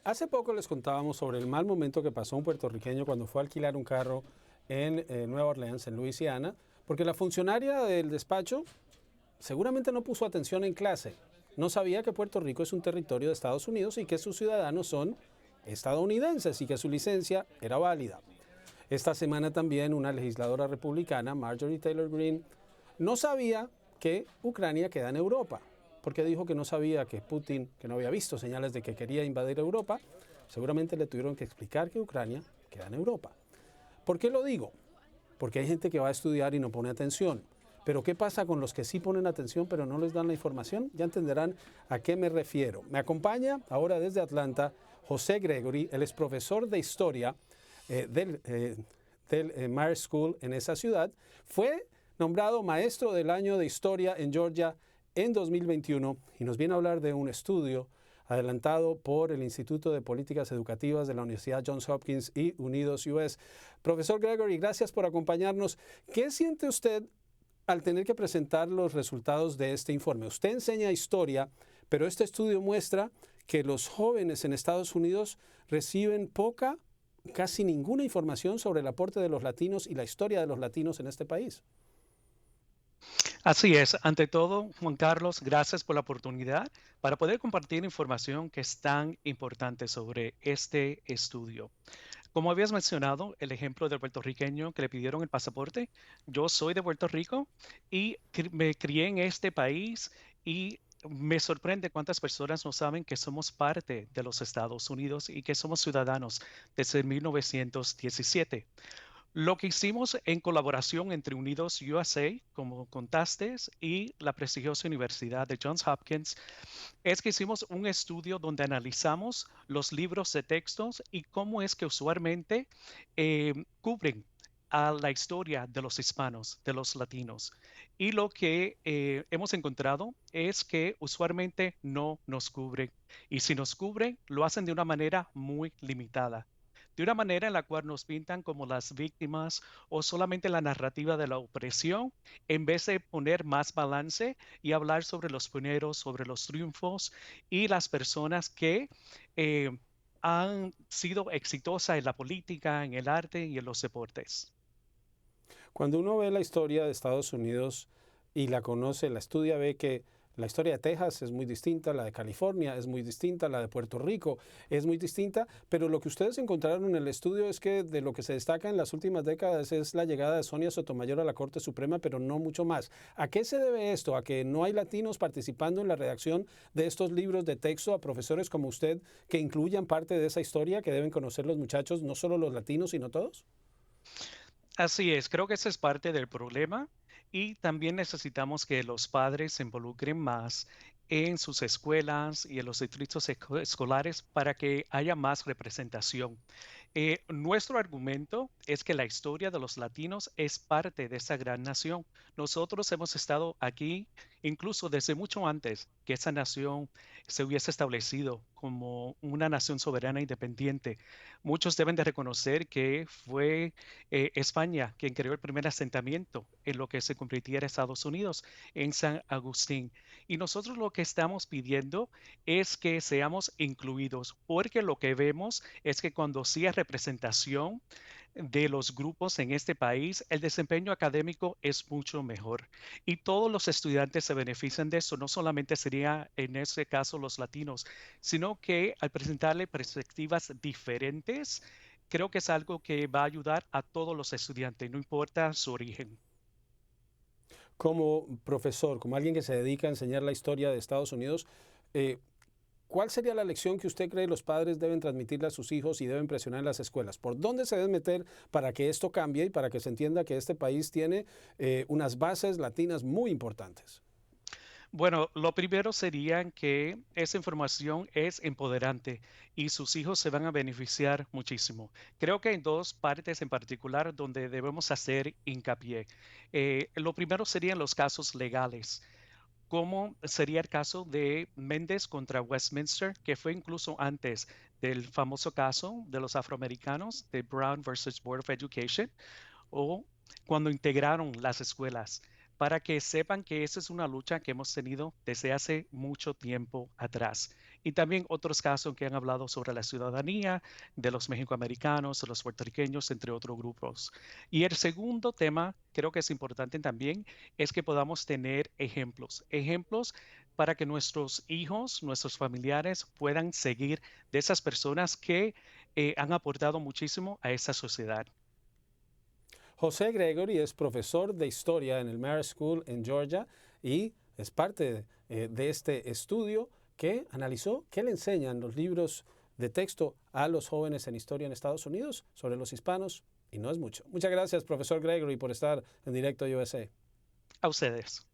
Hace poco les contábamos sobre el mal momento que pasó un puertorriqueño cuando fue a alquilar un carro en Nueva Orleans, en Luisiana, porque la funcionaria del despacho seguramente no puso atención en clase. No sabía que Puerto Rico es un territorio de Estados Unidos y que sus ciudadanos son estadounidenses y que su licencia era válida. Esta semana también una legisladora republicana, Marjorie Taylor Greene, no sabía que Ucrania queda en Europa, porque dijo que no sabía que Putin, que no había visto señales de que quería invadir Europa. Seguramente le tuvieron que explicar que Ucrania queda en Europa. ¿Por qué lo digo? Porque hay gente que va a estudiar y no pone atención. Pero ¿qué pasa con los que sí ponen atención pero no les dan la información? Ya entenderán a qué me refiero. Me acompaña ahora desde Atlanta José Gregory. Él es profesor de historia del Mare School en esa ciudad. Fue nombrado maestro del año de historia en Georgia en 2021 y nos viene a hablar de un estudio adelantado por el Instituto de Políticas Educativas de la Universidad Johns Hopkins y Unidos US. Profesor Gregory, gracias por acompañarnos. ¿Qué siente usted al tener que presentar los resultados de este informe? Usted enseña historia, pero este estudio muestra que los jóvenes en Estados Unidos reciben poca, casi ninguna información sobre el aporte de los latinos y la historia de los latinos en este país. Así es. Ante todo, Juan Carlos, gracias por la oportunidad para poder compartir información que es tan importante sobre este estudio. Como habías mencionado, el ejemplo del puertorriqueño que le pidieron el pasaporte, yo soy de Puerto Rico y me crié en este país y me sorprende cuántas personas no saben que somos parte de los Estados Unidos y que somos ciudadanos desde 1917. Lo que hicimos en colaboración entre Unidos USA, como contaste, y la prestigiosa Universidad de Johns Hopkins, es que hicimos un estudio donde analizamos los libros de textos y cómo es que usualmente cubren a la historia de los hispanos, de los latinos. Y lo que hemos encontrado es que usualmente no nos cubren. Y si nos cubren, lo hacen de una manera muy limitada, de una manera en la cual nos pintan como las víctimas o solamente la narrativa de la opresión, en vez de poner más balance y hablar sobre los pioneros, sobre los triunfos y las personas que eh, han sido exitosas en la política, en el arte y en los deportes. Cuando uno ve la historia de Estados Unidos y la conoce, la estudia, ve que la historia de Texas es muy distinta, la de California es muy distinta, la de Puerto Rico es muy distinta, pero lo que ustedes encontraron en el estudio es que de lo que se destaca en las últimas décadas es la llegada de Sonia Sotomayor a la Corte Suprema, pero no mucho más. ¿A qué se debe esto? ¿A que no hay latinos participando en la redacción de estos libros de texto, a profesores como usted que incluyan parte de esa historia que deben conocer los muchachos, no solo los latinos, sino todos? Así es, creo que ese es parte del problema y también necesitamos que los padres se involucren más en sus escuelas y en los distritos escolares para que haya más representación. Nuestro argumento es que la historia de los latinos es parte de esa gran nación. Nosotros hemos estado aquí incluso desde mucho antes que esa nación se hubiese establecido como una nación soberana e independiente. Muchos deben de reconocer que fue España quien creó el primer asentamiento en lo que se convirtiera Estados Unidos, en San Agustín. Y nosotros lo que estamos pidiendo es que seamos incluidos, porque lo que vemos es que cuando sí hay representación de los grupos en este país, el desempeño académico es mucho mejor. Y todos los estudiantes se benefician de eso, no solamente sería en este caso los latinos, sino que al presentarle perspectivas diferentes, creo que es algo que va a ayudar a todos los estudiantes, no importa su origen. Como profesor, como alguien que se dedica a enseñar la historia de Estados Unidos, eh, ¿cuál sería la lección que usted cree los padres deben transmitirle a sus hijos y deben presionar en las escuelas? ¿Por dónde se deben meter para que esto cambie y para que se entienda que este país tiene unas bases latinas muy importantes? Bueno, lo primero sería que esa información es empoderante y sus hijos se van a beneficiar muchísimo. Creo que hay dos partes en particular donde debemos hacer hincapié. Lo primero serían los casos legales. ¿Cómo sería el caso de Méndez contra Westminster, que fue incluso antes del famoso caso de los afroamericanos de Brown versus Board of Education, o cuando integraron las escuelas? para que sepan que esa es una lucha que hemos tenido desde hace mucho tiempo atrás. Y también otros casos que han hablado sobre la ciudadanía de los mexicoamericanos, de los puertorriqueños, entre otros grupos. Y el segundo tema, creo que es importante también, es que podamos tener ejemplos, ejemplos para que nuestros hijos, nuestros familiares puedan seguir de esas personas que han aportado muchísimo a esa sociedad. José Gregory es profesor de historia en el Mary School en Georgia y es parte de este estudio que analizó qué le enseñan los libros de texto a los jóvenes en historia en Estados Unidos sobre los hispanos, y no es mucho. Muchas gracias, profesor Gregory, por estar en Directo USA. A ustedes.